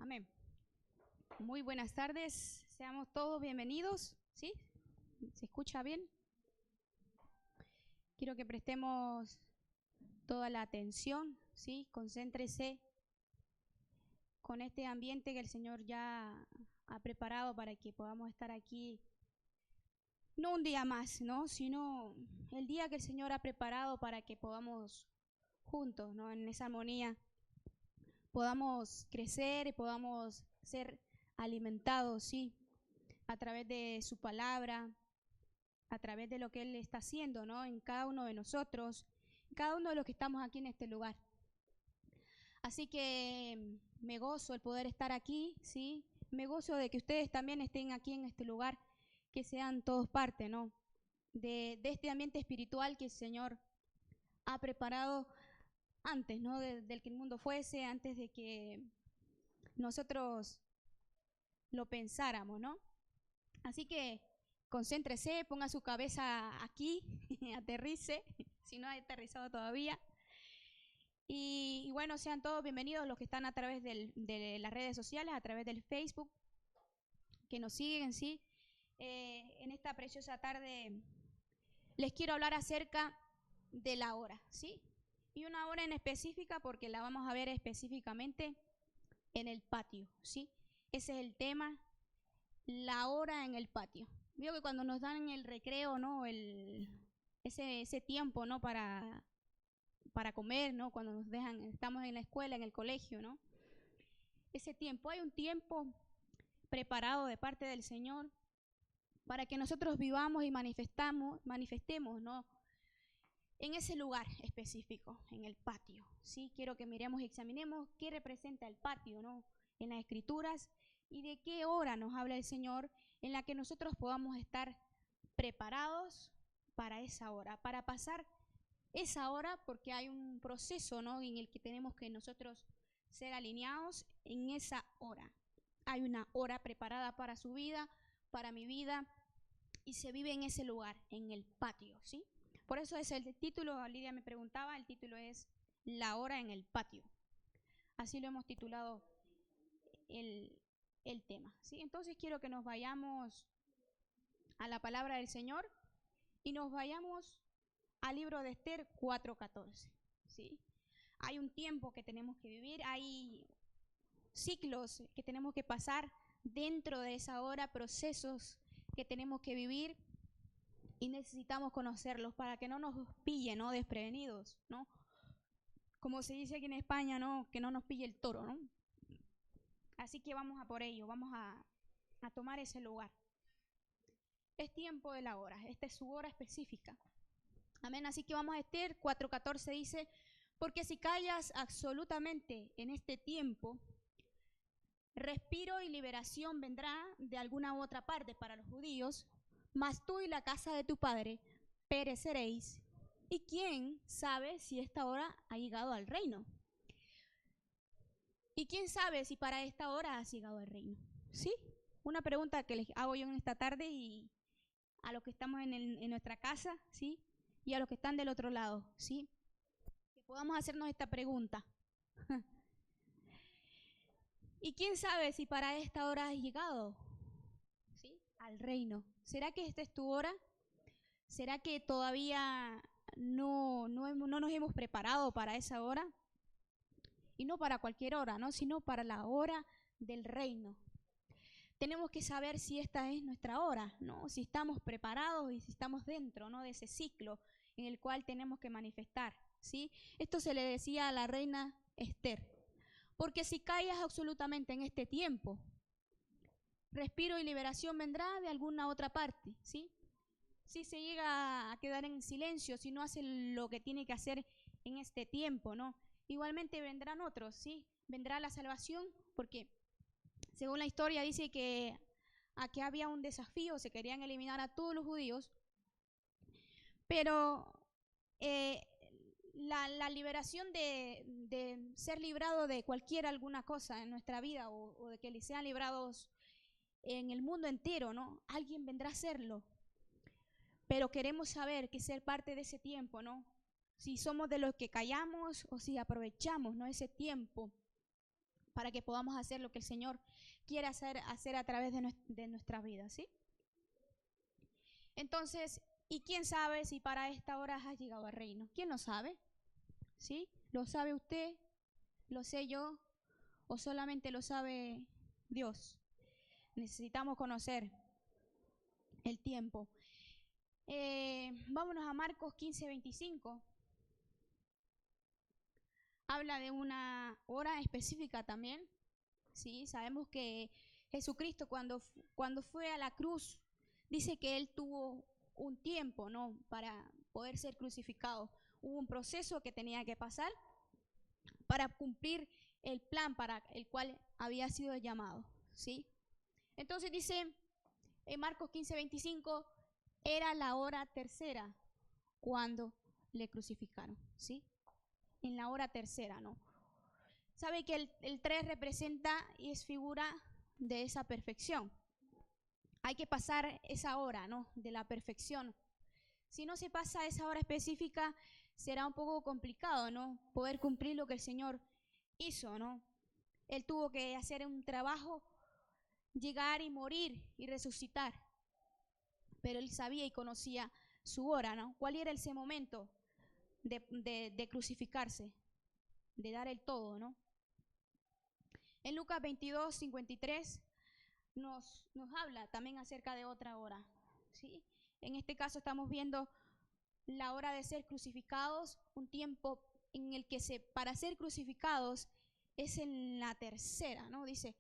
Amén. Muy buenas tardes, seamos todos bienvenidos, ¿sí? ¿Se escucha bien? Quiero que prestemos toda la atención, ¿sí? Concéntrese con este ambiente que el Señor ya ha preparado para que podamos estar aquí, no un día más, ¿no? Sino el día que el Señor ha preparado para que podamos juntos, ¿no? En esa armonía podamos crecer y podamos ser alimentados, ¿sí? A través de su palabra, a través de lo que Él está haciendo, ¿no? En cada uno de nosotros, cada uno de los que estamos aquí en este lugar. Así que me gozo el poder estar aquí, ¿sí? Me gozo de que ustedes también estén aquí en este lugar, que sean todos parte, ¿no? De este ambiente espiritual que el Señor ha preparado antes, ¿no? Del que el mundo fuese, antes de que nosotros lo pensáramos, ¿no? Así que concéntrese, ponga su cabeza aquí, aterrice, si no ha aterrizado todavía. Y bueno, sean todos bienvenidos los que están a través de las redes sociales, a través del Facebook, que nos siguen, ¿sí? En esta preciosa tarde les quiero hablar acerca de la hora, ¿sí? Y una hora en específica porque la vamos a ver específicamente en el patio, ¿sí? Ese es el tema, la hora en el patio. Veo que cuando nos dan el recreo, ¿no? Ese tiempo, ¿no? Para comer, ¿no? Cuando nos dejan, estamos en la escuela, en el colegio, ¿no? Ese tiempo, hay un tiempo preparado de parte del Señor para que nosotros vivamos y manifestemos, ¿no? En ese lugar específico, en el patio, ¿sí? Quiero que miremos y examinemos qué representa el patio, ¿no? En las Escrituras y de qué hora nos habla el Señor en la que nosotros podamos estar preparados para esa hora, para pasar esa hora, porque hay un proceso, ¿no? En el que tenemos que nosotros ser alineados en esa hora. Hay una hora preparada para su vida, para mi vida, y se vive en ese lugar, en el patio, ¿sí? Por eso es el título, Lidia me preguntaba, el título es La hora en el patio. Así lo hemos titulado el tema, ¿sí? Entonces quiero que nos vayamos a la palabra del Señor y nos vayamos al libro de Esther 4:14, ¿sí? Hay un tiempo que tenemos que vivir, hay ciclos que tenemos que pasar dentro de esa hora, procesos que tenemos que vivir y necesitamos conocerlos para que no nos pille, ¿no? Desprevenidos, ¿no? Como se dice aquí en España, ¿no? Que no nos pille el toro, ¿no? Así que vamos a por ello, vamos a tomar ese lugar. Es tiempo de la hora, esta es su hora específica. Amén, así que vamos a Esther 4:14, dice, porque si callas absolutamente en este tiempo, respiro y liberación vendrá de alguna otra parte para los judíos, mas tú y la casa de tu padre pereceréis. ¿Y quién sabe si esta hora ha llegado al reino? ¿Y quién sabe si para esta hora has llegado al reino? ¿Sí? Una pregunta que les hago yo en esta tarde y a los que estamos en nuestra casa, ¿sí? Y a los que están del otro lado, ¿sí? Que podamos hacernos esta pregunta. ¿Y quién sabe si para esta hora has llegado, ¿sí? Al reino? ¿Será que esta es tu hora? ¿Será que todavía no nos hemos preparado para esa hora? Y no para cualquier hora, ¿no? Sino para la hora del reino. Tenemos que saber si esta es nuestra hora, ¿no? Si estamos preparados y si estamos dentro, ¿no? De ese ciclo en el cual tenemos que manifestar, ¿sí? Esto se le decía a la reina Esther. Porque si callas absolutamente en este tiempo, respiro y liberación vendrá de alguna otra parte, ¿sí? Si se llega a quedar en silencio, si no hace lo que tiene que hacer en este tiempo, ¿no? Igualmente vendrán otros, ¿sí? Vendrá la salvación, porque según la historia dice que aquí había un desafío, se querían eliminar a todos los judíos, pero la liberación de ser librado de cualquier alguna cosa en nuestra vida o de que sean librados en el mundo entero, ¿no? Alguien vendrá a hacerlo. Pero queremos saber que ser parte de ese tiempo, ¿no? Si somos de los que callamos o si aprovechamos, ¿no? Ese tiempo para que podamos hacer lo que el Señor quiere hacer a través de nuestras vidas, ¿sí? Entonces, ¿y quién sabe si para esta hora has llegado al reino? ¿Quién lo sabe? ¿Sí? ¿Lo sabe usted? ¿Lo sé yo? ¿O solamente lo sabe Dios? Necesitamos conocer el tiempo. Vámonos a Marcos 15:25. Habla de una hora específica también. ¿Sí? Sabemos que Jesucristo cuando fue a la cruz, dice que Él tuvo un tiempo, ¿no?, para poder ser crucificado. Hubo un proceso que tenía que pasar para cumplir el plan para el cual había sido llamado, ¿sí? Entonces dice en Marcos 15:25, era la hora tercera cuando le crucificaron, ¿sí? En la hora tercera, ¿no? Sabe que el 3 representa y es figura de esa perfección. Hay que pasar esa hora, ¿no?, de la perfección. Si no se pasa esa hora específica, será un poco complicado, ¿no?, poder cumplir lo que el Señor hizo, ¿no? Él tuvo que hacer un trabajo, llegar y morir y resucitar. Pero Él sabía y conocía su hora, ¿no? ¿Cuál era ese momento de crucificarse, de dar el todo, ¿no? En Lucas 22:53 nos habla también acerca de otra hora, ¿sí? En este caso estamos viendo la hora de ser crucificados, un tiempo en el que para ser crucificados es en la tercera, ¿no? Dice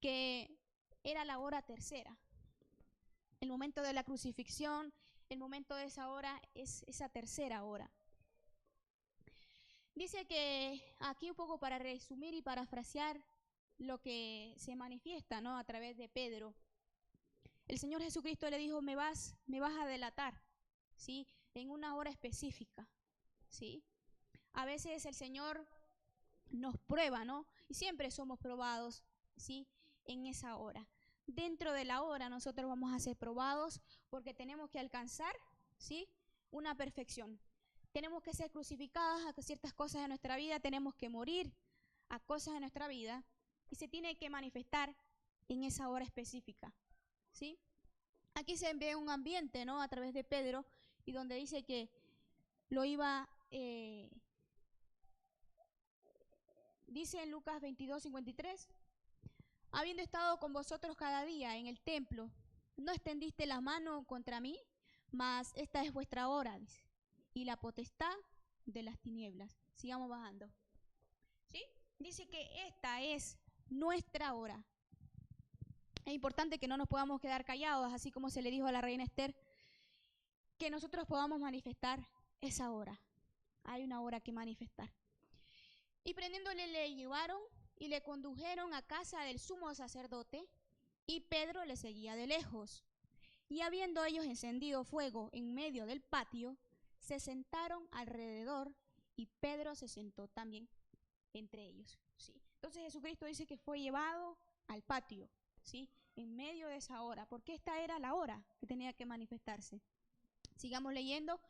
que era la hora tercera. El momento de la crucifixión, el momento de esa hora es esa tercera hora. Dice que aquí un poco para resumir y parafrasear lo que se manifiesta, ¿no?, a través de Pedro. El Señor Jesucristo le dijo, me vas a delatar, ¿sí?, en una hora específica, ¿sí? A veces el Señor nos prueba, ¿no? Y siempre somos probados, ¿sí?, en esa hora. Dentro de la hora nosotros vamos a ser probados porque tenemos que alcanzar, ¿sí?, una perfección. Tenemos que ser crucificados a ciertas cosas de nuestra vida, tenemos que morir a cosas de nuestra vida y se tiene que manifestar en esa hora específica, ¿sí? Aquí se ve un ambiente, ¿no?, a través de Pedro, y donde dice que lo iba, dice en Lucas 22:53, habiendo estado con vosotros cada día en el templo, no extendiste la mano contra mí, mas esta es vuestra hora, dice, y la potestad de las tinieblas. Sigamos bajando, ¿sí? Dice que esta es nuestra hora. Es importante que no nos podamos quedar callados, así como se le dijo a la reina Esther, que nosotros podamos manifestar esa hora. Hay una hora que manifestar. Y prendiéndole le llevaron y le condujeron a casa del sumo sacerdote, y Pedro le seguía de lejos. Y habiendo ellos encendido fuego en medio del patio, se sentaron alrededor, y Pedro se sentó también entre ellos, ¿sí? Entonces Jesucristo dice que fue llevado al patio, ¿sí?, en medio de esa hora, porque esta era la hora que tenía que manifestarse. Sigamos leyendo.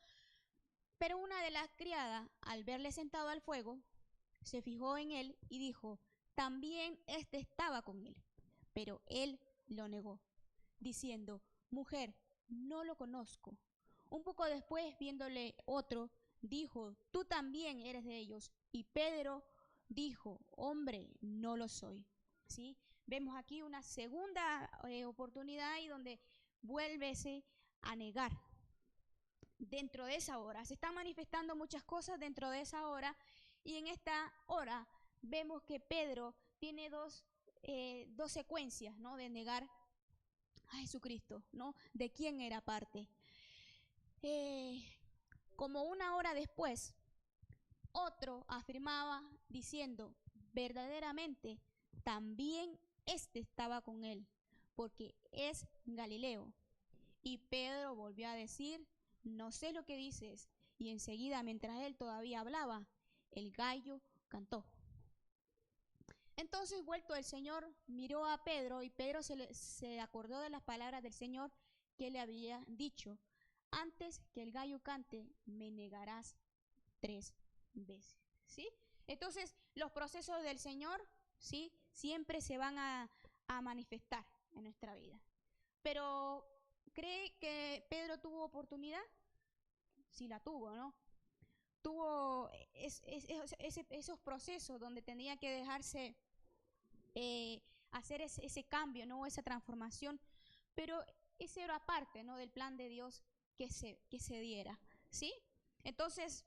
Pero una de las criadas, al verle sentado al fuego, se fijó en él y dijo, también éste estaba con él. Pero él lo negó, diciendo, mujer, no lo conozco. Un poco después, viéndole otro, dijo, tú también eres de ellos. Y Pedro dijo, hombre, no lo soy, ¿sí? Vemos aquí una segunda oportunidad y donde vuélvese a negar. Dentro de esa hora se están manifestando muchas cosas dentro de esa hora, y en esta hora vemos que Pedro tiene dos secuencias, ¿no?, de negar a Jesucristo, ¿no?, de quién era parte. Como una hora después, otro afirmaba diciendo, verdaderamente también este estaba con él, porque es Galileo. Y Pedro volvió a decir, no sé lo que dices. Y enseguida, mientras él todavía hablaba, el gallo cantó. Entonces, vuelto el Señor, miró a Pedro, y Pedro se acordó de las palabras del Señor que le había dicho, antes que el gallo cante, me negarás 3 veces, ¿sí? Entonces, los procesos del Señor, ¿sí?, siempre se van a manifestar en nuestra vida. Pero, ¿cree que Pedro tuvo oportunidad? Sí la tuvo, ¿no? Tuvo esos procesos donde tenía que dejarse hacer ese cambio, ¿no? Esa transformación, pero ese era parte, ¿no? Del plan de Dios que se diera, ¿sí? Entonces,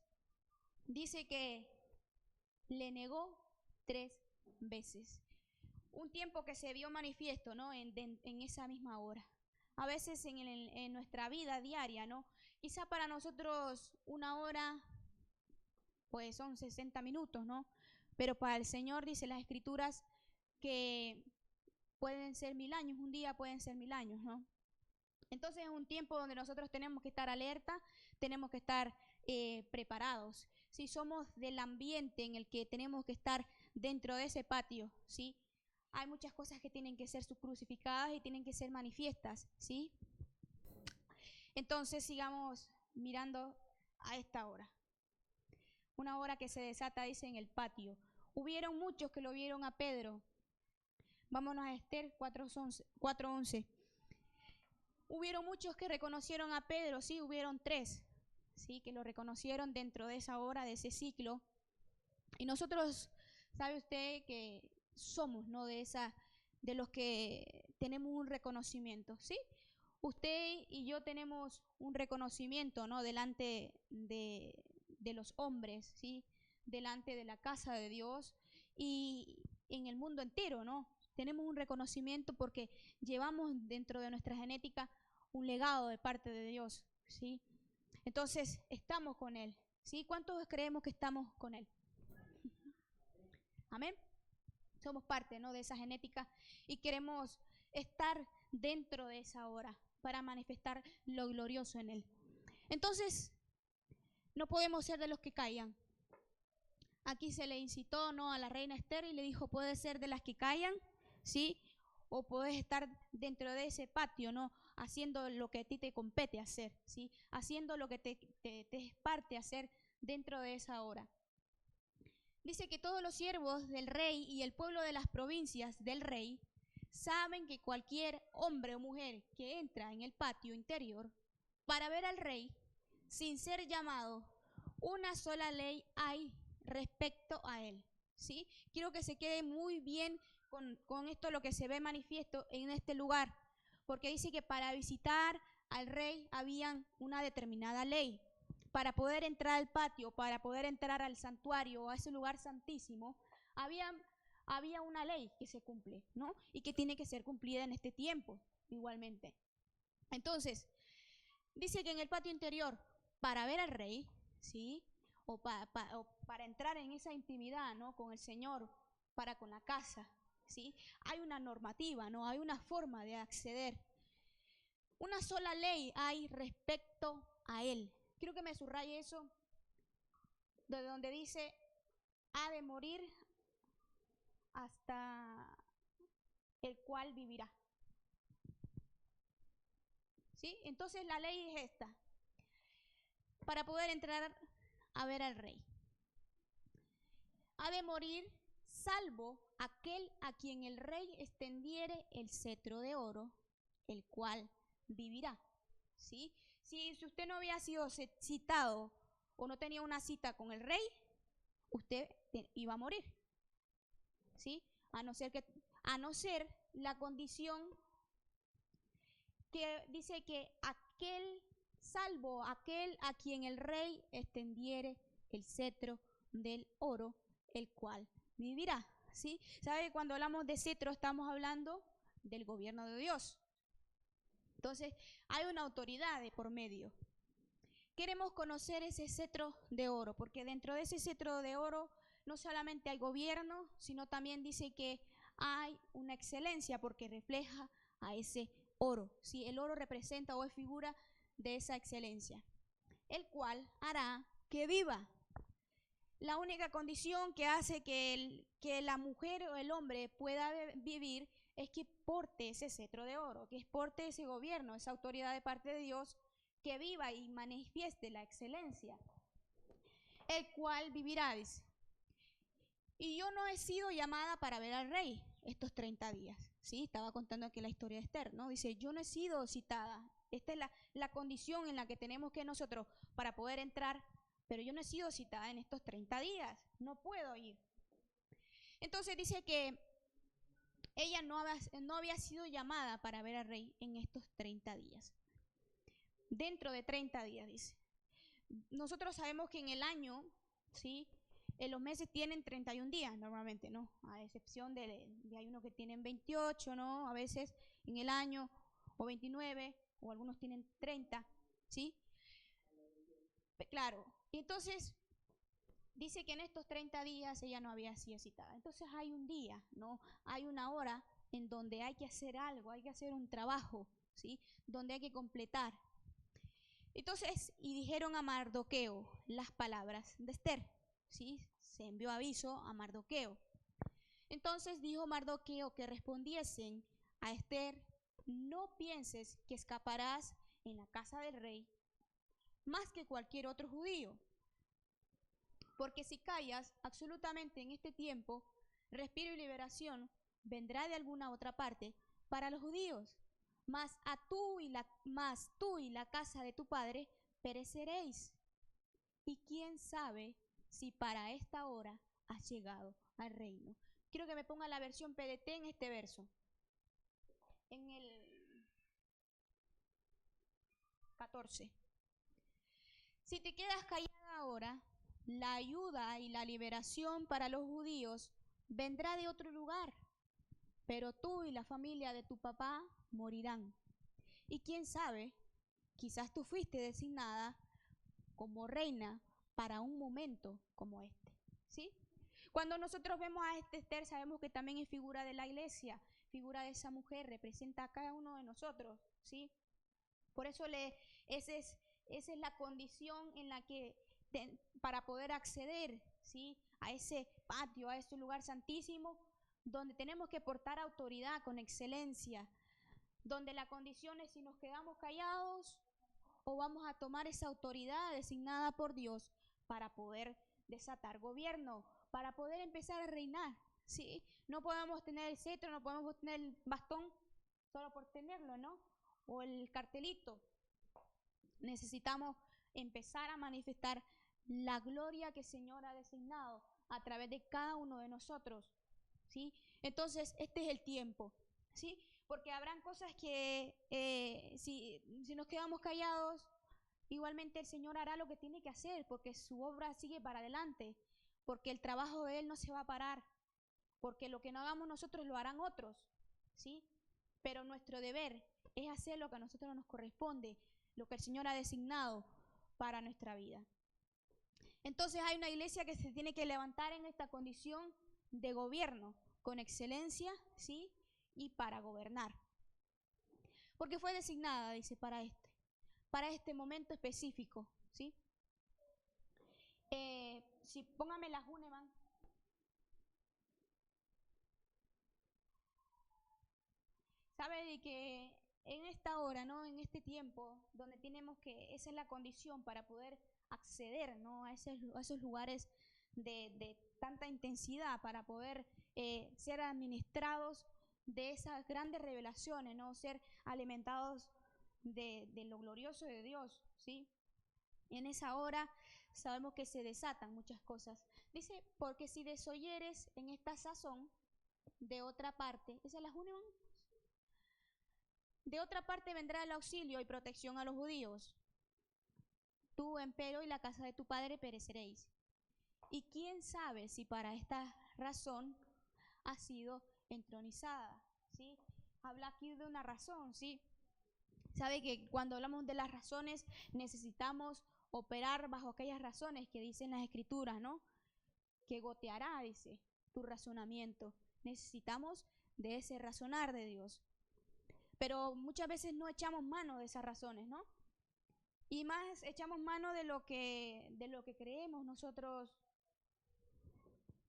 dice que le negó 3 veces. Un tiempo que se vio manifiesto, ¿no? En esa misma hora. A veces en nuestra vida diaria, ¿no? Quizá para nosotros una hora, pues son 60 minutos, ¿no? Pero para el Señor, dice las Escrituras, que pueden ser 1000 años, un día pueden ser 1000 años, ¿no? Entonces es un tiempo donde nosotros tenemos que estar alerta, tenemos que estar preparados. Si somos del ambiente en el que tenemos que estar dentro de ese patio, ¿sí? Hay muchas cosas que tienen que ser crucificadas y tienen que ser manifiestas, ¿sí? Entonces sigamos mirando a esta hora. Una hora que se desata, dice, en el patio. Hubieron muchos que lo vieron a Pedro. Vámonos a Esther 4:11. Hubieron muchos que reconocieron a Pedro, sí, hubieron 3, sí, que lo reconocieron dentro de esa hora, de ese ciclo. Y nosotros, sabe usted que somos, ¿no? De los que tenemos un reconocimiento, ¿sí? Usted y yo tenemos un reconocimiento, ¿no? Delante de los hombres, ¿sí? Delante de la casa de Dios y en el mundo entero, ¿no? Tenemos un reconocimiento porque llevamos dentro de nuestra genética un legado de parte de Dios, ¿sí? Entonces, estamos con Él, ¿sí? ¿Cuántos creemos que estamos con Él? Amén. Somos parte, ¿no? De esa genética y queremos estar dentro de esa hora para manifestar lo glorioso en Él. Entonces, no podemos ser de los que callan. Aquí se le incitó, ¿no? A la reina Esther y le dijo, puedes ser de las que callan, ¿sí? O puedes estar dentro de ese patio, ¿no? Haciendo lo que a ti te compete hacer, ¿sí? Haciendo lo que te es parte hacer dentro de esa hora. Dice que todos los siervos del rey y el pueblo de las provincias del rey saben que cualquier hombre o mujer que entra en el patio interior para ver al rey, sin ser llamado, una sola ley hay respecto a él, ¿sí? Quiero que se quede muy bien con esto lo que se ve manifiesto en este lugar, porque dice que para visitar al rey había una determinada ley. Para poder entrar al patio, para poder entrar al santuario o a ese lugar santísimo, había una ley que se cumple, ¿no? Y que tiene que ser cumplida en este tiempo, igualmente. Entonces, dice que en el patio interior, para ver al rey, ¿sí? O para entrar en esa intimidad, ¿no? Con el Señor, para con la casa, ¿sí? Hay una normativa, ¿no? Hay una forma de acceder. Una sola ley hay respecto a él. Quiero que me subraye eso, de donde dice, ha de morir hasta el cual vivirá. ¿Sí? Entonces la ley es esta, para poder entrar a ver al rey. Ha de morir salvo aquel a quien el rey extendiere el cetro de oro, el cual vivirá. ¿Sí? Si usted no había sido citado o no tenía una cita con el rey, usted iba a morir, ¿sí? A no ser la condición que dice que salvo aquel a quien el rey extendiere el cetro del oro, el cual vivirá, ¿sí? ¿Sabe que cuando hablamos de cetro estamos hablando del gobierno de Dios? Entonces, hay una autoridad de por medio. Queremos conocer ese cetro de oro, porque dentro de ese cetro de oro no solamente hay gobierno, sino también dice que hay una excelencia, porque refleja a ese oro. ¿Sí? El oro representa o es figura de esa excelencia, el cual hará que viva. La única condición que hace que la mujer o el hombre pueda vivir es que porte ese cetro de oro, que porte ese gobierno, esa autoridad de parte de Dios, que viva y manifieste la excelencia, el cual vivirá, dice. Y yo no he sido llamada para ver al rey, estos 30 días. ¿Sí? Estaba contando aquí la historia de Esther, ¿no? Dice, yo no he sido citada. Esta es la condición en la que tenemos que nosotros para poder entrar, pero yo no he sido citada en estos 30 días. No puedo ir. Entonces dice que ella no había sido llamada para ver al rey en estos 30 días. Dentro de 30 días, dice. Nosotros sabemos que en el año, ¿sí? Los meses tienen 31 días normalmente, ¿no? A excepción de hay unos que tienen 28, ¿no? A veces en el año, o 29, o algunos tienen 30, ¿sí? Claro. Y entonces dice que en estos 30 días ella no había sido citada. Entonces hay un día, ¿no? Hay una hora en donde hay que hacer algo, hay que hacer un trabajo, ¿sí? Donde hay que completar. Entonces, y dijeron a Mardoqueo las palabras de Esther, ¿sí? Se envió aviso a Mardoqueo. Entonces dijo Mardoqueo que respondiesen a Esther, no pienses que escaparás en la casa del rey más que cualquier otro judío, porque si callas absolutamente en este tiempo, respiro y liberación vendrá de alguna otra parte para los judíos, mas tú y la casa de tu padre pereceréis. Y quién sabe si para esta hora has llegado al reino. Quiero que me ponga la versión PDT en este verso. En el 14. Si te quedas callada ahora, la ayuda y la liberación para los judíos vendrá de otro lugar, pero tú y la familia de tu papá morirán. Y quién sabe, quizás tú fuiste designada como reina para un momento como este, ¿sí? Cuando nosotros vemos a Esther, sabemos que también es figura de la iglesia, figura de esa mujer, representa a cada uno de nosotros, ¿sí? Por eso esa es la condición en la que para poder acceder, ¿sí? A ese patio, a ese lugar santísimo, donde tenemos que portar autoridad con excelencia, donde la condición es si nos quedamos callados o vamos a tomar esa autoridad designada por Dios para poder desatar gobierno, para poder empezar a reinar, ¿sí? No podemos tener el cetro, no podemos tener el bastón solo por tenerlo, ¿no? O el cartelito. Necesitamos empezar a manifestar la gloria que el Señor ha designado a través de cada uno de nosotros, ¿sí? Entonces, este es el tiempo, ¿sí? Porque habrán cosas que si nos quedamos callados, igualmente el Señor hará lo que tiene que hacer, porque su obra sigue para adelante, porque el trabajo de Él no se va a parar, porque lo que no hagamos nosotros lo harán otros, ¿sí? Pero nuestro deber es hacer lo que a nosotros nos corresponde, lo que el Señor ha designado para nuestra vida. Entonces hay una iglesia que se tiene que levantar en esta condición de gobierno, con excelencia, ¿sí? Y para gobernar. Porque fue designada, dice, para este momento específico, ¿sí? Si póngame la Huneman. Sabe de que en esta hora, ¿no? En este tiempo, donde tenemos que, esa es la condición para poder acceder, ¿no? A esos lugares de tanta intensidad, para poder ser administrados de esas grandes revelaciones, ¿no? Ser alimentados de lo glorioso de Dios, ¿sí? En esa hora sabemos que se desatan muchas cosas. Dice, porque si desoyeres en esta sazón, de otra parte, esa es la unión. De otra parte vendrá el auxilio y protección a los judíos. Tú, empero, y la casa de tu padre pereceréis. Y quién sabe si para esta razón ha sido entronizada, ¿sí? Habla aquí de una razón, ¿sí? Sabe que cuando hablamos de las razones necesitamos operar bajo aquellas razones que dicen las escrituras, ¿no? Que goteará, dice, tu razonamiento. Necesitamos de ese razonar de Dios. Pero muchas veces no echamos mano de esas razones, ¿no? Y más echamos mano de lo que creemos nosotros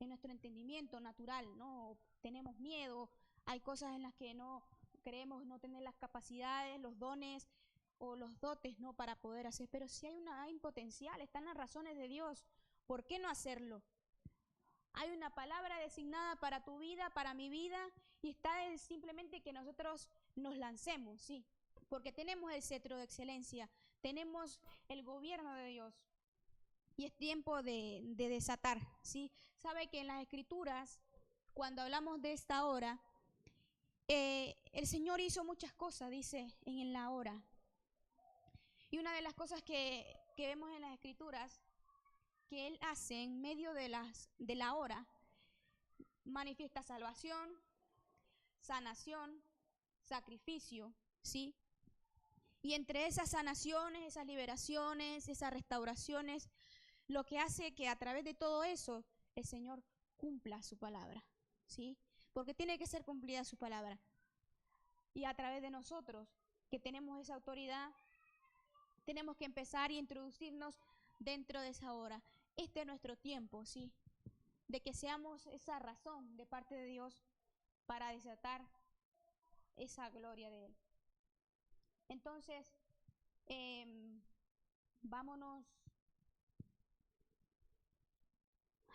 en nuestro entendimiento natural, ¿no? Tenemos miedo, hay cosas en las que no creemos no tener las capacidades, los dones o los dotes, ¿no? Para poder hacer. Pero si hay un potencial, están las razones de Dios. ¿Por qué no hacerlo? Hay una palabra designada para tu vida, para mi vida, y está en simplemente que nosotros nos lancemos, sí, porque tenemos el cetro de excelencia, tenemos el gobierno de Dios, y es tiempo de desatar, sí. Sabe que en las Escrituras, cuando hablamos de esta hora, el Señor hizo muchas cosas, dice, en la hora. Y una de las cosas que vemos en las Escrituras, que Él hace en medio de la hora, manifiesta salvación, sanación, sacrificio, ¿sí? Y entre esas sanaciones, esas liberaciones, esas restauraciones, lo que hace que a través de todo eso el Señor cumpla su palabra, ¿sí? Porque tiene que ser cumplida su palabra. Y a través de nosotros, que tenemos esa autoridad, tenemos que empezar y introducirnos dentro de esa hora. Este es nuestro tiempo, ¿sí? De que seamos esa razón de parte de Dios para desatar esa gloria de Él. Entonces, vámonos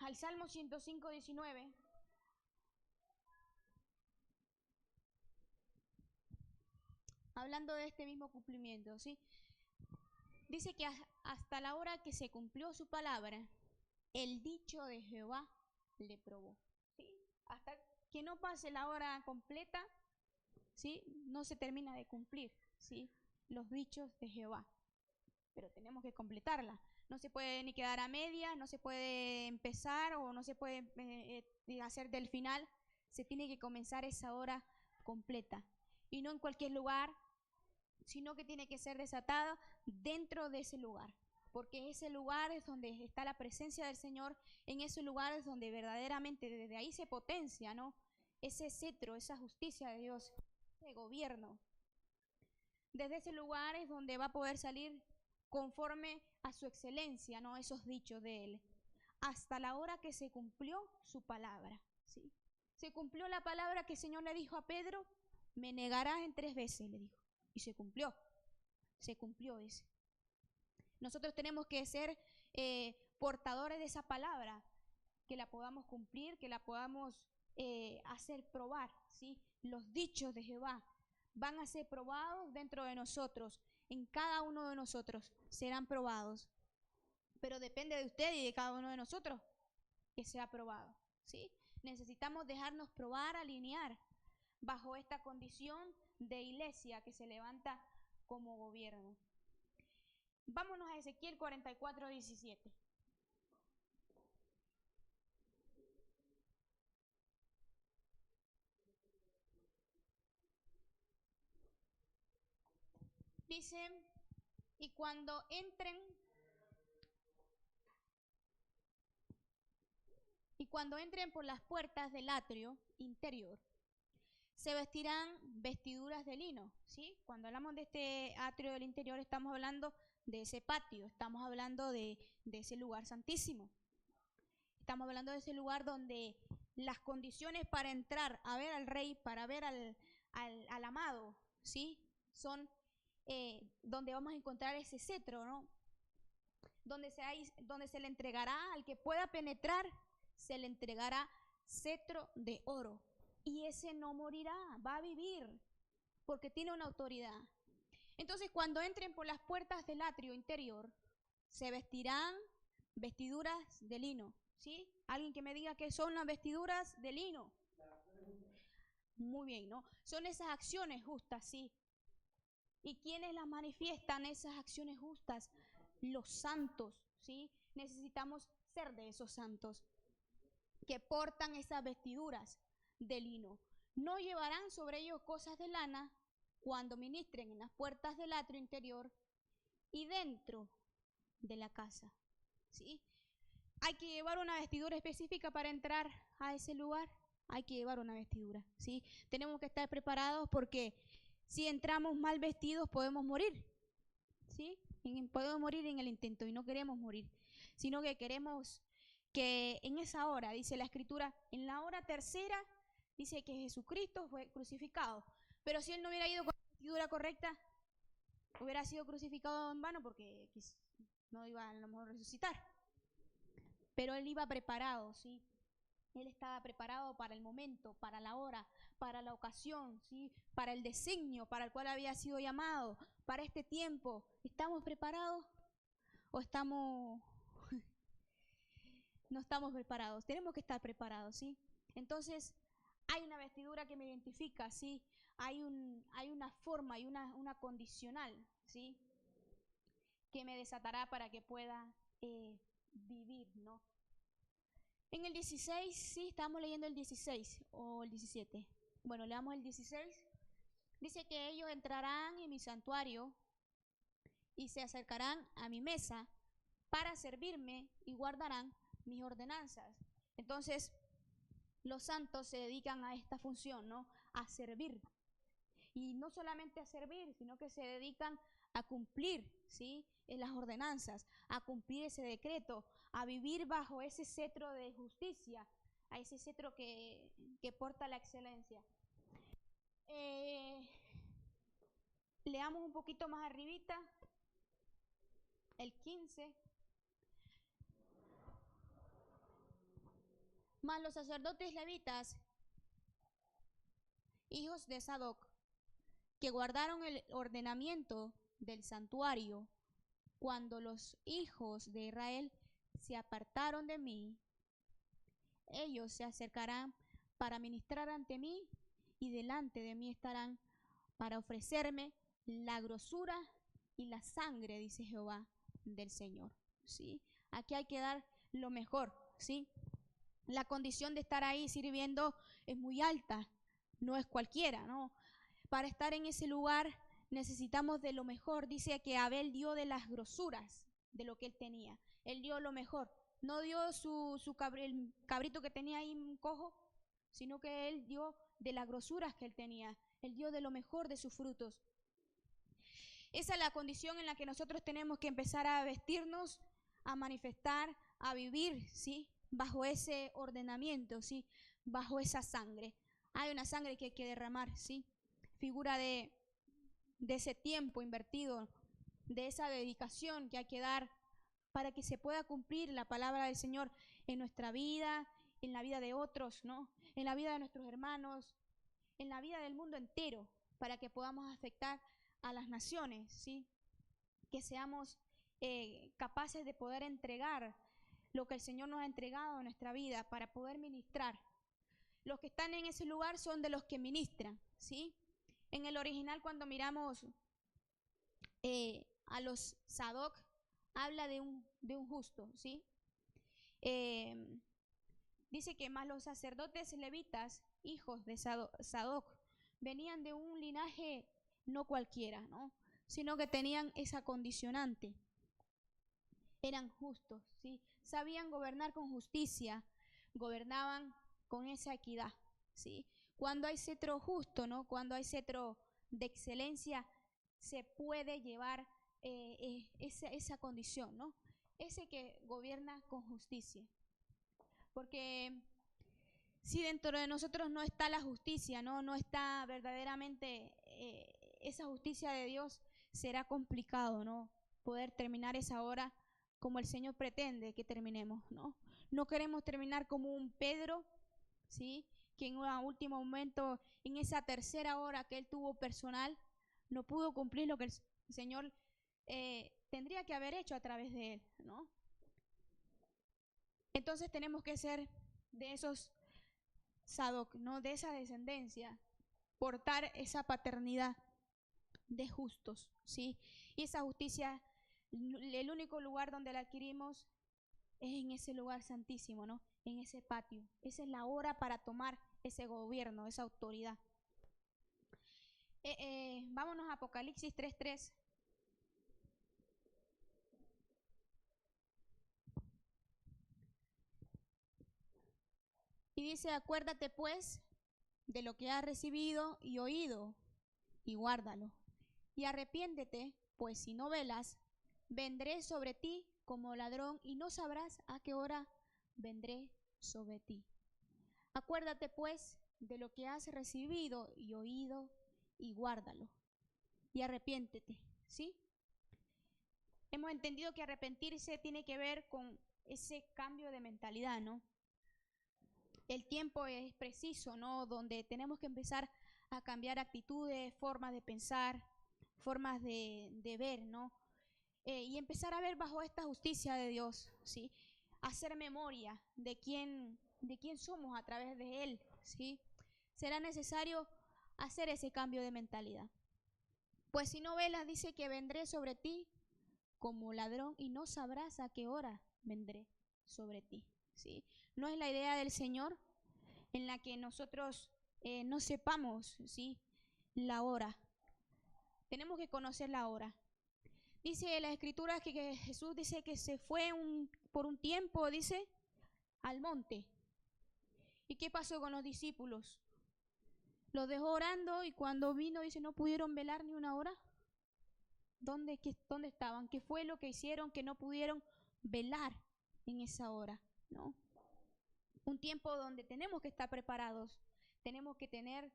al Salmo 105, 19. Hablando de este mismo cumplimiento, ¿sí? Dice que hasta la hora que se cumplió su palabra, el dicho de Jehová le probó, ¿sí? Hasta que no pase la hora completa, ¿sí? No se termina de cumplir, ¿sí? Los dichos de Jehová. Pero tenemos que completarla. No se puede ni quedar a media, no se puede empezar o no se puede hacer del final. Se tiene que comenzar esa hora completa. Y no en cualquier lugar, sino que tiene que ser desatada dentro de ese lugar. Porque ese lugar es donde está la presencia del Señor, en ese lugar es donde verdaderamente desde ahí se potencia, ¿no? Ese cetro, esa justicia de Dios, ese gobierno. Desde ese lugar es donde va a poder salir conforme a su excelencia, ¿no? Esos dichos de Él. Hasta la hora que se cumplió su palabra, ¿sí? Se cumplió la palabra que el Señor le dijo a Pedro, me negarás en 3 veces, le dijo. Y se cumplió, dice. Nosotros tenemos que ser portadores de esa palabra, que la podamos cumplir, que la podamos hacer probar, ¿sí? Los dichos de Jehová van a ser probados dentro de nosotros, en cada uno de nosotros serán probados. Pero depende de usted y de cada uno de nosotros que sea probado, ¿sí? Necesitamos dejarnos probar, alinear bajo esta condición de iglesia que se levanta como gobierno. Vámonos a Ezequiel 44, 17. Dice, y cuando entren por las puertas del atrio interior, se vestirán vestiduras de lino, ¿sí? Cuando hablamos de este atrio del interior, estamos hablando de ese patio, estamos hablando de ese lugar santísimo. Estamos hablando de ese lugar donde las condiciones para entrar a ver al rey, para ver al amado, ¿sí? Son donde vamos a encontrar ese cetro, ¿no? Donde se le entregará al que pueda penetrar, se le entregará cetro de oro. Y ese no morirá, va a vivir, porque tiene una autoridad. Entonces, cuando entren por las puertas del atrio interior, se vestirán vestiduras de lino, ¿sí? Alguien que me diga qué son las vestiduras de lino. Muy bien, ¿no? Son esas acciones justas, ¿sí? ¿Y quiénes las manifiestan esas acciones justas? Los santos, ¿sí? Necesitamos ser de esos santos que portan esas vestiduras de lino. No llevarán sobre ellos cosas de lana cuando ministren en las puertas del atrio interior y dentro de la casa, ¿sí? Hay que llevar una vestidura específica para entrar a ese lugar. Hay que llevar una vestidura, ¿sí? Tenemos que estar preparados porque si entramos mal vestidos podemos morir, ¿sí? Podemos morir en el intento y no queremos morir, sino que queremos que en esa hora, dice la Escritura, en la hora tercera, dice que Jesucristo fue crucificado. Pero si Él no hubiera ido con la vestidura correcta, hubiera sido crucificado en vano porque no iba a lo mejor resucitar. Pero Él iba preparado, ¿sí? Él estaba preparado para el momento, para la hora, para la ocasión, ¿sí? Para el designio para el cual había sido llamado, para este tiempo. ¿Estamos preparados o no estamos preparados? Tenemos que estar preparados, ¿sí? Entonces, hay una vestidura que me identifica, ¿sí? Hay una forma, hay una condicional, ¿sí? Que me desatará para que pueda vivir, ¿no? En el 16, sí, estamos leyendo el 16 o el 17. Bueno, leamos el 16. Dice que ellos entrarán en mi santuario y se acercarán a mi mesa para servirme y guardarán mis ordenanzas. Entonces, los santos se dedican a esta función, ¿no? A servir. Y no solamente a servir, sino que se dedican a cumplir, ¿sí? En las ordenanzas, a cumplir ese decreto, a vivir bajo ese cetro de justicia, a ese cetro que porta la excelencia. Leamos un poquito más arribita, el 15. Mas los sacerdotes levitas, hijos de Sadoc, que guardaron el ordenamiento del santuario, cuando los hijos de Israel se apartaron de mí, ellos se acercarán para ministrar ante mí y delante de mí estarán para ofrecerme la grosura y la sangre, dice Jehová del Señor. ¿Sí? Aquí hay que dar lo mejor, ¿sí? La condición de estar ahí sirviendo es muy alta, no es cualquiera, ¿no? Para estar en ese lugar necesitamos de lo mejor. Dice que Abel dio de las grosuras de lo que él tenía. Él dio lo mejor. No dio el cabrito que tenía ahí un cojo, sino que él dio de las grosuras que él tenía. Él dio de lo mejor de sus frutos. Esa es la condición en la que nosotros tenemos que empezar a vestirnos, a manifestar, a vivir, ¿sí? Bajo ese ordenamiento, ¿sí? Bajo esa sangre. Hay una sangre que hay que derramar, ¿sí? Figura de ese tiempo invertido, de esa dedicación que hay que dar para que se pueda cumplir la palabra del Señor en nuestra vida, en la vida de otros, ¿no? En la vida de nuestros hermanos, en la vida del mundo entero, para que podamos afectar a las naciones, ¿sí? Que seamos capaces de poder entregar lo que el Señor nos ha entregado en nuestra vida para poder ministrar. Los que están en ese lugar son de los que ministran, ¿sí? En el original, cuando miramos a los Sadoc, habla de un justo, ¿sí? Dice que más los sacerdotes levitas, hijos de Sadoc, venían de un linaje no cualquiera, ¿no? Sino que tenían esa condicionante. Eran justos, ¿sí? Sabían gobernar con justicia, gobernaban con esa equidad, ¿sí? Cuando hay cetro justo, ¿no? Cuando hay cetro de excelencia, se puede llevar esa condición, ¿no? Ese que gobierna con justicia. Porque si dentro de nosotros no está la justicia, no está verdaderamente esa justicia de Dios, será complicado, ¿no? Poder terminar esa hora como el Señor pretende que terminemos, ¿no? No queremos terminar como un Pedro, ¿sí? Que en un último momento, en esa tercera hora que él tuvo personal, no pudo cumplir lo que el Señor tendría que haber hecho a través de él, ¿no? Entonces tenemos que ser de esos Sadoc, ¿no? De esa descendencia, portar esa paternidad de justos, ¿sí? Y esa justicia, el único lugar donde la adquirimos es en ese lugar santísimo, ¿no? En ese patio. Esa es la hora para tomar ese gobierno, esa autoridad. Vámonos a Apocalipsis 3:3. Y dice, acuérdate pues de lo que has recibido y oído, y guárdalo. Y arrepiéntete, pues si no velas, vendré sobre ti como ladrón y no sabrás a qué hora vendré sobre ti. Acuérdate pues de lo que has recibido y oído, y guárdalo. Y arrepiéntete, ¿sí? Hemos entendido que arrepentirse tiene que ver con ese cambio de mentalidad, ¿no? el tiempo es preciso, ¿no? Donde tenemos que empezar a cambiar actitudes, formas de pensar, formas de ver, ¿no? Y empezar a ver bajo esta justicia de Dios, ¿sí? Hacer memoria de quién somos a través de Él, ¿sí? Será necesario hacer ese cambio de mentalidad. Pues si no velas, dice que vendré sobre ti como ladrón y no sabrás a qué hora vendré sobre ti, ¿sí? No es la idea del Señor en la que nosotros no sepamos, ¿sí?, la hora. Tenemos que conocer la hora. Dice la Escritura que Jesús dice que se fue por un tiempo, dice, al monte. ¿Y qué pasó con los discípulos? Los dejó orando y cuando vino, dice, no pudieron velar ni una hora. ¿Dónde estaban? ¿Qué fue lo que hicieron que no pudieron velar en esa hora? ¿No? Un tiempo donde tenemos que estar preparados, tenemos que tener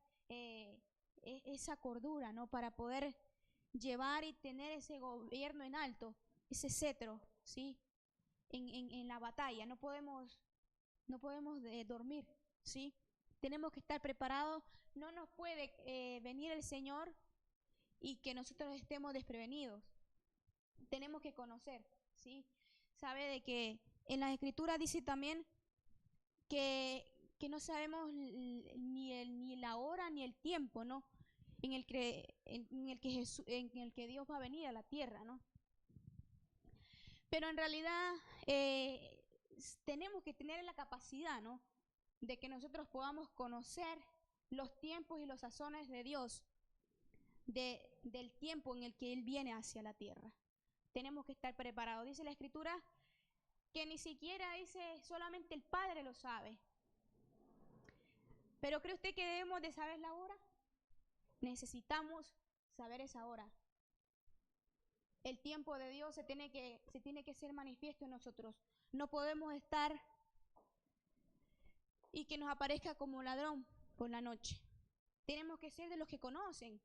esa cordura, ¿no? Para poder llevar y tener ese gobierno en alto, ese cetro, ¿sí? En la batalla. No podemos dormir, ¿sí? Tenemos que estar preparados. No nos puede venir el Señor y que nosotros estemos desprevenidos. Tenemos que conocer, ¿sí? Sabe de que en las Escrituras dice también que no sabemos ni la hora ni el tiempo, ¿no? En el que Dios va a venir a la tierra, ¿no? Pero en realidad tenemos que tener la capacidad, ¿no?, de que nosotros podamos conocer los tiempos y los sazones de Dios, del tiempo en el que Él viene hacia la tierra. Tenemos que estar preparados. Dice la Escritura que ni siquiera dice solamente el Padre lo sabe. Pero ¿cree usted que debemos de saber la hora? Necesitamos saber esa hora. El tiempo de Dios se tiene que ser manifiesto en nosotros. No podemos estar y que nos aparezca como ladrón por la noche. Tenemos que ser de los que conocen.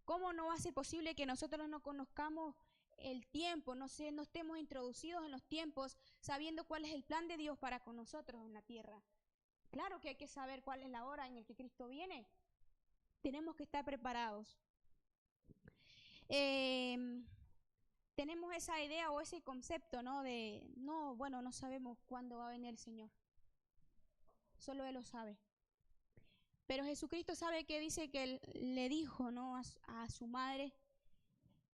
¿Cómo no va a ser posible que nosotros no conozcamos el tiempo, no estemos introducidos en los tiempos, sabiendo cuál es el plan de Dios para con nosotros en la tierra? Claro que hay que saber cuál es la hora en la que Cristo viene. Tenemos que estar preparados. Tenemos esa idea o ese concepto, ¿no? No sabemos cuándo va a venir el Señor. Solo Él lo sabe. Pero Jesucristo sabe que dice que Él le dijo, ¿no?, a su madre,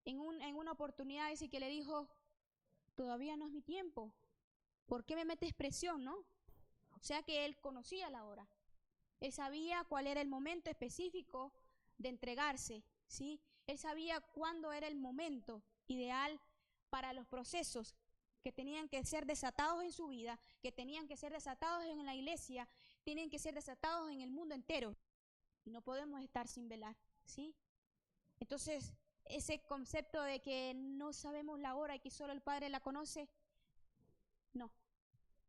en una oportunidad dice que le dijo, todavía no es mi tiempo. ¿Por qué me metes presión, no? O sea que Él conocía la hora. Él sabía cuál era el momento específico de entregarse, ¿sí? Él sabía cuándo era el momento ideal para los procesos que tenían que ser desatados en su vida, que tenían que ser desatados en la iglesia, tienen que ser desatados en el mundo entero. Y no podemos estar sin velar, ¿sí? Entonces, ese concepto de que no sabemos la hora y que solo el Padre la conoce, no.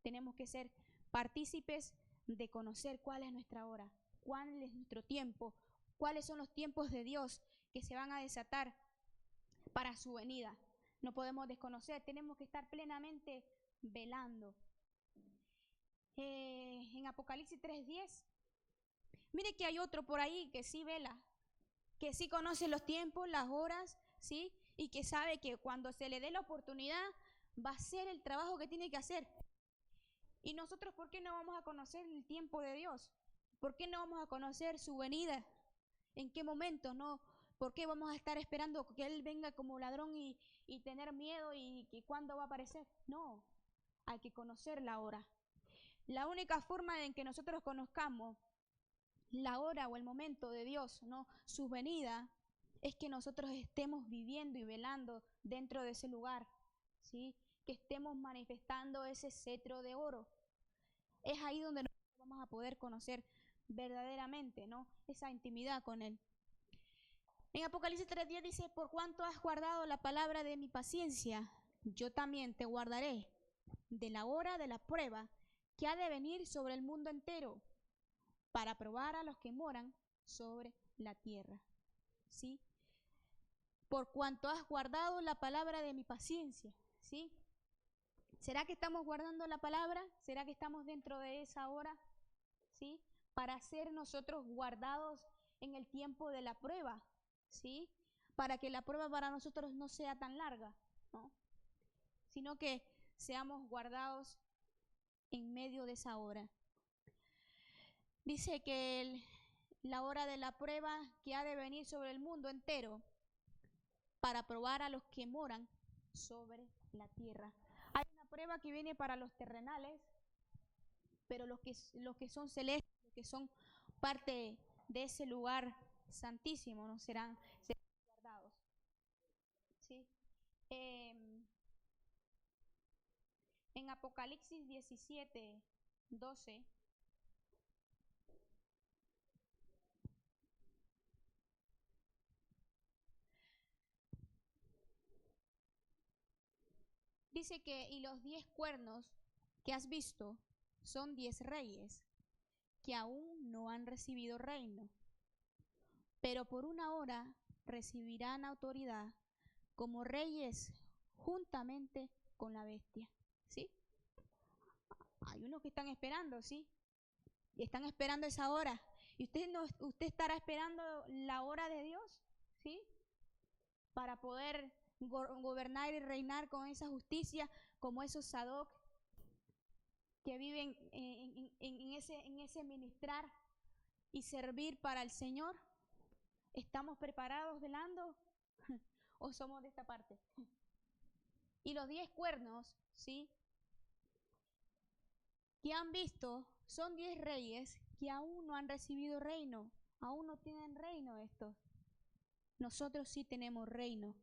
Tenemos que ser partícipes de conocer cuál es nuestra hora, cuál es nuestro tiempo, cuáles son los tiempos de Dios que se van a desatar para su venida. No podemos desconocer, tenemos que estar plenamente velando. En Apocalipsis 3:10, mire que hay otro por ahí que sí vela, que sí conoce los tiempos, las horas, ¿sí? Y que sabe que cuando se le dé la oportunidad va a hacer el trabajo que tiene que hacer. ¿Y nosotros por qué no vamos a conocer el tiempo de Dios? ¿Por qué no vamos a conocer su venida? ¿En qué momento? ¿No? ¿Por qué vamos a estar esperando que Él venga como ladrón y tener miedo y que cuándo va a aparecer? No, hay que conocer la hora. La única forma en que nosotros conozcamos la hora o el momento de Dios, ¿no?, su venida, es que nosotros estemos viviendo y velando dentro de ese lugar, ¿sí? Que estemos manifestando ese cetro de oro. Es ahí donde nosotros vamos a poder conocer verdaderamente, ¿no?, esa intimidad con Él. En Apocalipsis 3:10 dice, por cuanto has guardado la palabra de mi paciencia, yo también te guardaré de la hora de la prueba que ha de venir sobre el mundo entero, para probar a los que moran sobre la tierra, ¿sí? Por cuanto has guardado la palabra de mi paciencia, ¿sí? ¿Será que estamos guardando la palabra? ¿Será que estamos dentro de esa hora? ¿sí? Para ser nosotros guardados en el tiempo de la prueba, ¿sí? Para que la prueba para nosotros no sea tan larga, ¿no? Sino que seamos guardados en medio de esa hora. Dice que la hora de la prueba que ha de venir sobre el mundo entero para probar a los que moran sobre la tierra. Hay una prueba que viene para los terrenales, pero los que son celestes, los que son parte de ese lugar santísimo, no serán guardados. ¿Sí? En Apocalipsis 17:12 dice que, y los 10 cuernos que has visto son 10 reyes que aún no han recibido reino, pero por una hora recibirán autoridad como reyes juntamente con la bestia. ¿Sí? Hay unos que están esperando, ¿sí? Y están esperando esa hora. ¿Y usted estará esperando la hora de Dios? ¿Sí? Para poder gobernar y reinar con esa justicia, como esos Sadoc que viven en ese ministrar y servir para el Señor. ¿Estamos preparados velando o somos de esta parte? Y los 10 cuernos, ¿sí? Que han visto son 10 reyes que aún no han recibido reino, aún no tienen reino estos. Nosotros sí tenemos reino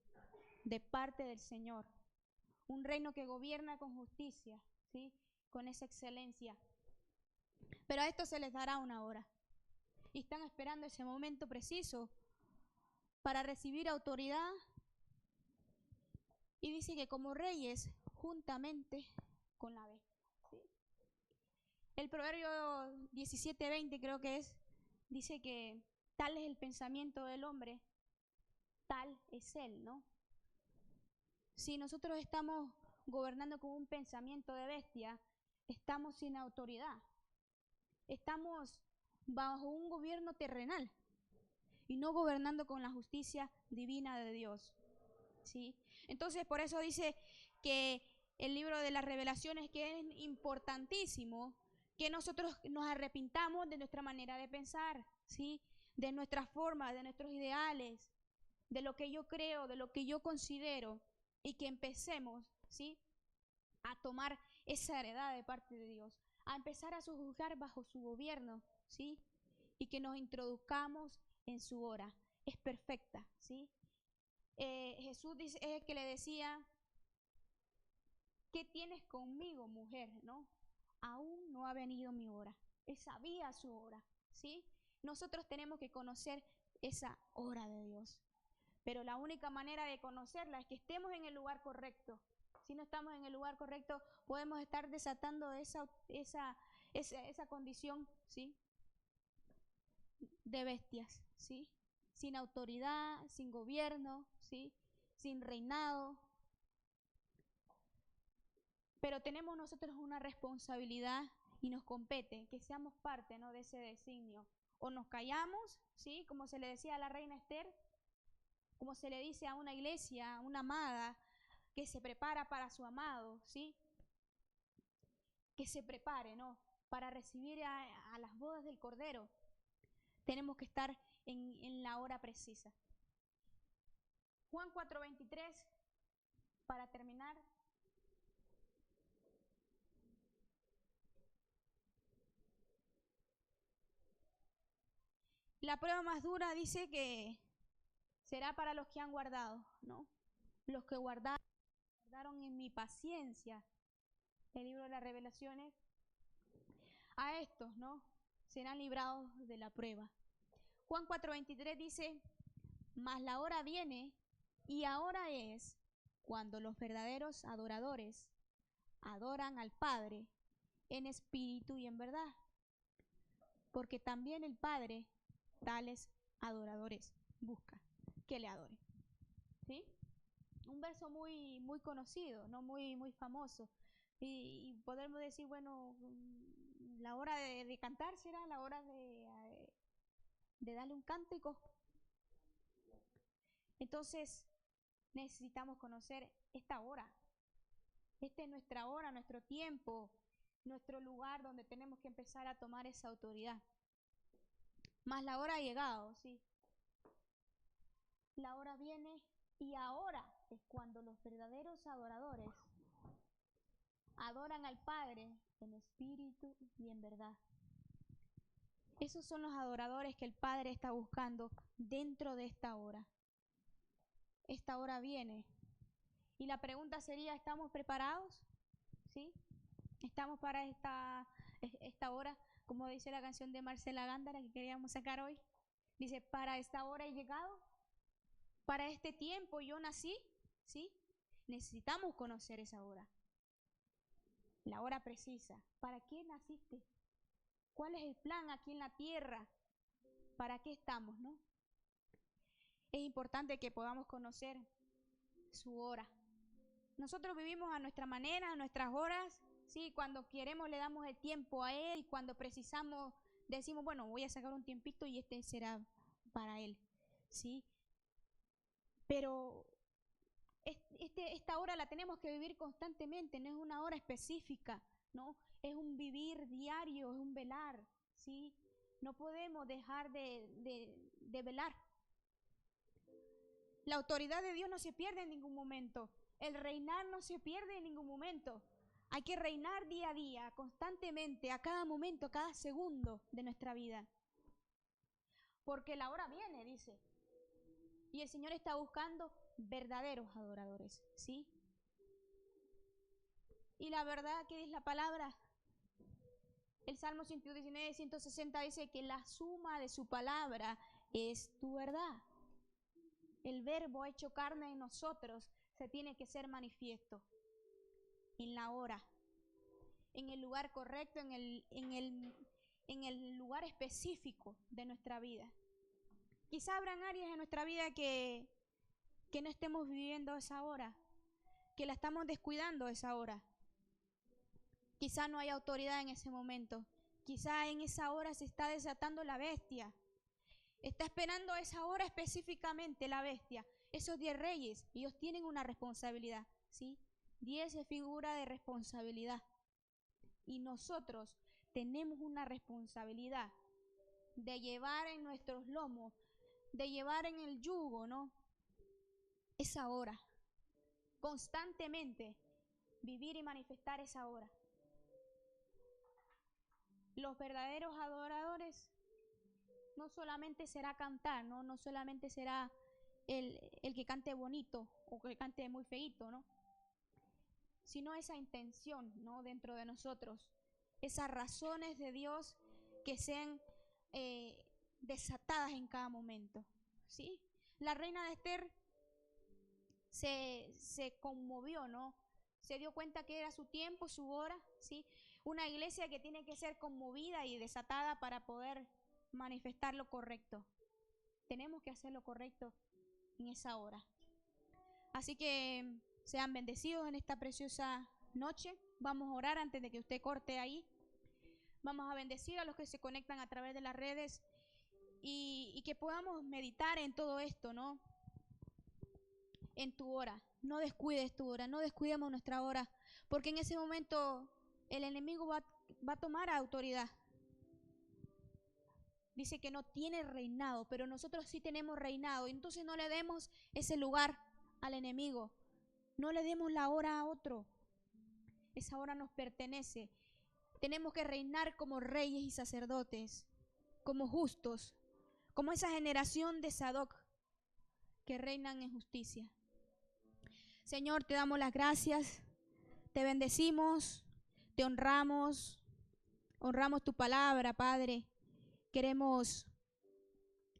de parte del Señor, un reino que gobierna con justicia, ¿sí? Con esa excelencia. Pero a esto se les dará una hora y están esperando ese momento preciso para recibir autoridad. Y dice que como reyes juntamente con la bestia. ¿Sí? El Proverbio 17:20 creo que dice que tal es el pensamiento del hombre, tal es él, ¿no? Si nosotros estamos gobernando con un pensamiento de bestia, estamos sin autoridad. Estamos bajo un gobierno terrenal y no gobernando con la justicia divina de Dios. ¿Sí? Entonces, por eso dice que el libro de las Revelaciones, que es importantísimo que nosotros nos arrepintamos de nuestra manera de pensar, ¿sí? De nuestras formas, de nuestros ideales, de lo que yo creo, de lo que yo considero, y que empecemos, ¿sí? A tomar esa heredad de parte de Dios, a empezar a sujuzgar bajo su gobierno, ¿sí? Y que nos introduzcamos en su hora. Es perfecta, ¿sí? Jesús es el que le decía, ¿qué tienes conmigo, mujer? ¿No? Aún no ha venido mi hora. Él sabía su hora, ¿sí? Nosotros tenemos que conocer esa hora de Dios. Pero la única manera de conocerla es que estemos en el lugar correcto. Si no estamos en el lugar correcto, podemos estar desatando esa condición, ¿sí? De bestias, ¿sí? Sin autoridad, sin gobierno, ¿sí? Sin reinado. Pero tenemos nosotros una responsabilidad y nos compete que seamos parte, ¿no? De ese designio. O nos callamos, ¿sí? Como se le decía a la reina Esther, como se le dice a una iglesia, a una amada que se prepara para su amado, ¿sí? Que se prepare, ¿no? Para recibir a las bodas del Cordero. Tenemos que estar en la hora precisa. Juan 4:23, para terminar. La prueba más dura dice que será para los que han guardado, ¿no? Los que guardaron en mi paciencia el libro de las Revelaciones. A estos, ¿no? Serán librados de la prueba. Juan 4:23 dice, mas la hora viene y ahora es cuando los verdaderos adoradores adoran al Padre en espíritu y en verdad, porque también el Padre tales adoradores busca que le adoren. ¿Sí? Un verso muy, muy conocido, no muy, muy famoso. Y podemos decir, bueno, la hora de cantar, será la hora de darle un cántico. Entonces necesitamos conocer esta hora. Esta es nuestra hora, nuestro tiempo, nuestro lugar donde tenemos que empezar a tomar esa autoridad. Mas la hora ha llegado, sí. La hora viene y ahora es cuando los verdaderos adoradores adoran al Padre en espíritu y en verdad. Esos son los adoradores que el Padre está buscando dentro de esta hora. Esta hora viene. Y la pregunta sería, ¿estamos preparados? ¿Sí? ¿Estamos para esta hora? Como dice la canción de Marcela Gándara que queríamos sacar hoy. Dice, para esta hora he llegado. Para este tiempo yo nací. ¿Sí? Necesitamos conocer esa hora. La hora precisa. ¿Para qué naciste? ¿Cuál es el plan aquí en la tierra? ¿Para qué estamos, no? Es importante que podamos conocer su hora. Nosotros vivimos a nuestra manera, a nuestras horas, ¿sí? Cuando queremos le damos el tiempo a Él y cuando precisamos decimos, bueno, voy a sacar un tiempito y este será para Él, ¿sí? Pero esta hora la tenemos que vivir constantemente, no es una hora específica, ¿no? Es un vivir diario, es un velar, ¿sí? No podemos dejar de velar. La autoridad de Dios no se pierde en ningún momento. El reinar no se pierde en ningún momento. Hay que reinar día a día, constantemente, a cada momento, a cada segundo de nuestra vida. Porque la hora viene, dice. Y el Señor está buscando verdaderos adoradores, ¿sí? Y la verdad que es la palabra. El Salmo 119, 160 dice que la suma de su palabra es tu verdad. El verbo hecho carne en nosotros se tiene que ser manifiesto en la hora, en el lugar correcto, en el lugar específico de nuestra vida. Quizá habrán áreas en nuestra vida que no estemos viviendo esa hora, que la estamos descuidando esa hora. Quizá no hay autoridad en ese momento. Quizá en esa hora se está desatando la bestia. Está esperando esa hora específicamente la bestia. Esos 10 reyes, ellos tienen una responsabilidad, ¿sí? 10 es figura de responsabilidad. Y nosotros tenemos una responsabilidad de llevar en nuestros lomos, de llevar en el yugo, ¿no? Esa hora. Constantemente vivir y manifestar esa hora. Los verdaderos adoradores no solamente será cantar, no solamente será el que cante bonito o que cante muy feíto, ¿no? Sino esa intención, ¿no? Dentro de nosotros, esas razones de Dios que sean desatadas en cada momento, ¿sí? La reina de Esther se conmovió, ¿no? Se dio cuenta que era su tiempo, su hora, ¿sí? Una iglesia que tiene que ser conmovida y desatada para poder manifestar lo correcto. Tenemos que hacer lo correcto en esa hora. Así que sean bendecidos en esta preciosa noche. Vamos a orar antes de que usted corte ahí. Vamos a bendecir a los que se conectan a través de las redes y que podamos meditar en todo esto, ¿no? En tu hora. No descuides tu hora, no descuidemos nuestra hora, porque en ese momento el enemigo va a tomar autoridad. Dice que no tiene reinado, pero nosotros sí tenemos reinado. Entonces no le demos ese lugar al enemigo. No le demos la hora a otro. Esa hora nos pertenece. Tenemos que reinar como reyes y sacerdotes, como justos, como esa generación de Sadoc que reinan en justicia. Señor, te damos las gracias, te bendecimos, te honramos tu palabra, Padre. Queremos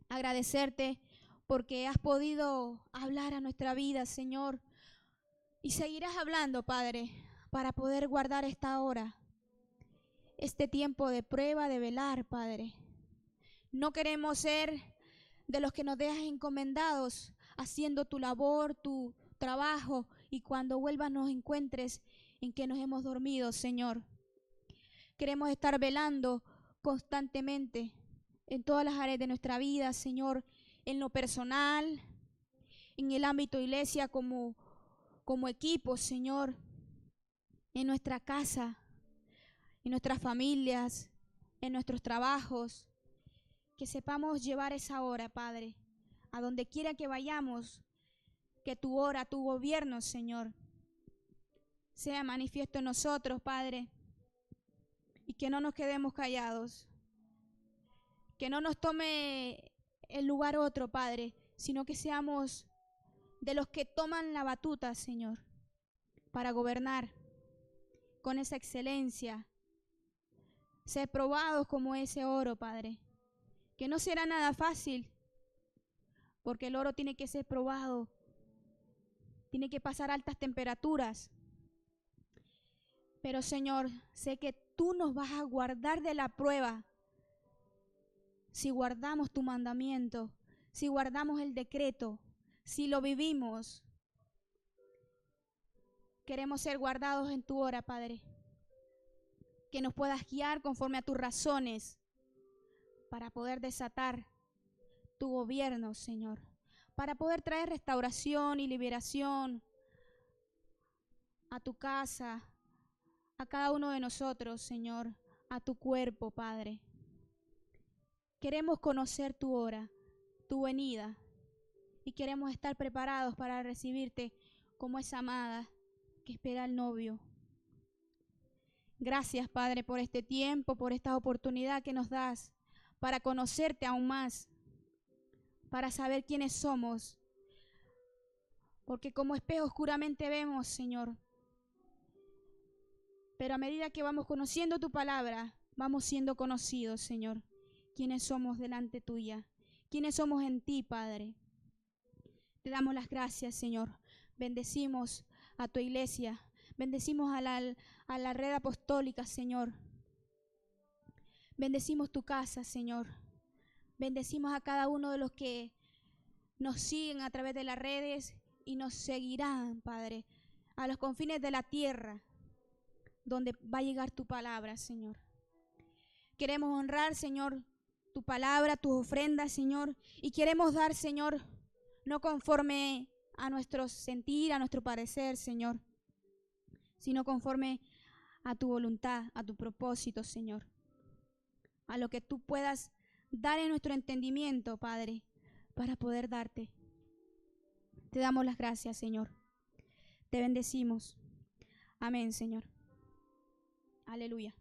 agradecerte porque has podido hablar a nuestra vida, Señor, y seguirás hablando, Padre, para poder guardar esta hora, este tiempo de prueba, de velar, Padre. No queremos ser de los que nos dejas encomendados, haciendo tu labor, tu trabajo, y cuando vuelvas nos encuentres en que nos hemos dormido, Señor. Queremos estar velando constantemente en todas las áreas de nuestra vida, Señor, en lo personal, en el ámbito iglesia como equipo, Señor, en nuestra casa, en nuestras familias, en nuestros trabajos. Que sepamos llevar esa hora, Padre, a donde quiera que vayamos, que tu hora, tu gobierno, Señor, sea manifiesto en nosotros, Padre, y que no nos quedemos callados, que no nos tome el lugar otro, Padre, sino que seamos de los que toman la batuta, Señor, para gobernar con esa excelencia, ser probados como ese oro, Padre, que no será nada fácil, porque el oro tiene que ser probado, tiene que pasar altas temperaturas. Pero Señor, sé que tú nos vas a guardar de la prueba si guardamos tu mandamiento, si guardamos el decreto, si lo vivimos. Queremos ser guardados en tu hora, Padre, que nos puedas guiar conforme a tus razones para poder desatar tu gobierno, Señor, para poder traer restauración y liberación a tu casa, a cada uno de nosotros, Señor, a tu cuerpo, Padre. Queremos conocer tu hora, tu venida, y queremos estar preparados para recibirte como esa amada que espera al novio. Gracias, Padre, por este tiempo, por esta oportunidad que nos das para conocerte aún más, para saber quiénes somos, porque como espejo oscuramente vemos, Señor, pero a medida que vamos conociendo tu palabra, vamos siendo conocidos, Señor, quiénes somos delante tuya, quiénes somos en ti, Padre. Te damos las gracias, Señor. Bendecimos a tu iglesia, bendecimos a la red apostólica, Señor. Bendecimos tu casa, Señor. Bendecimos a cada uno de los que nos siguen a través de las redes y nos seguirán, Padre, a los confines de la tierra, donde va a llegar tu palabra, Señor. Queremos honrar, Señor, tu palabra, tus ofrendas, Señor, y queremos dar, Señor, no conforme a nuestro sentir, a nuestro parecer, Señor, sino conforme a tu voluntad, a tu propósito, Señor, a lo que tú puedas dar en nuestro entendimiento, Padre, para poder darte. Te damos las gracias, Señor. Te bendecimos. Amén, Señor. Aleluya.